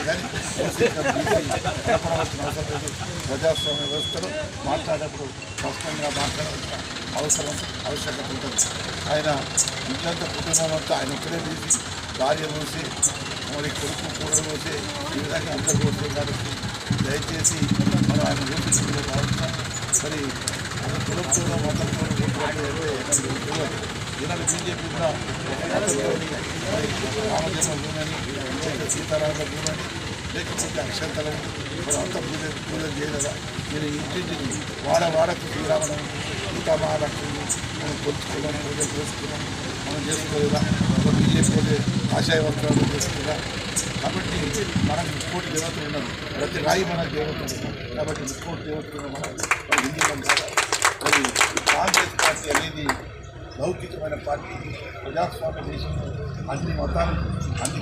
కానీ భయపడవలసిన అవసరం లేదు. ప్రజాస్వామ్య వ్యవస్థలో మాట్లాడేటప్పుడు స్పష్టంగా మాట్లాడవలసిన ఆవశ్యకత ఉంటుంది. ఆయన ఇంకంత కుటుంబం అంతా ఆయన ఒక్కడే తీసి భార్య మూసి మరి కొడుకు కూడా పోతే ఈ విధంగా అందరూ పోతుంది కాబట్టి దయచేసి మనం ఆయన చూపించుకునే కావాల్సిన మరి కులంతో మొత్తం ఈనాడు బీజేపీ కూడా రామజన్మ భూమని సీతారామ భూమని లేకపోతే అక్షంతలని మనం అంతా పూజలు చేయలేదా? మీరు ఇంటింటిని వాడకు శ్రీరామను సీతామహాలక్ష్మిని మనం కొలుచుకున్నాం, పూజలు చేసుకున్నాం, మనం చేసుకోలేదా? బీజేపీ కాషాయ వస్త్రాలు చేసుకున్నా. కాబట్టి మనకు 3 దేవతలు ఉన్నారు, ప్రతి రాయి మనకు దేవతలు ఉన్నారు. కాబట్టి 3 దేవతలు మనం హిందువులం కదా. మరి కాంగ్రెస్ పార్టీ అనేది లౌకికమైన పార్టీ, ప్రజాస్వామ్య దేశంలో అన్ని మతాలు అన్ని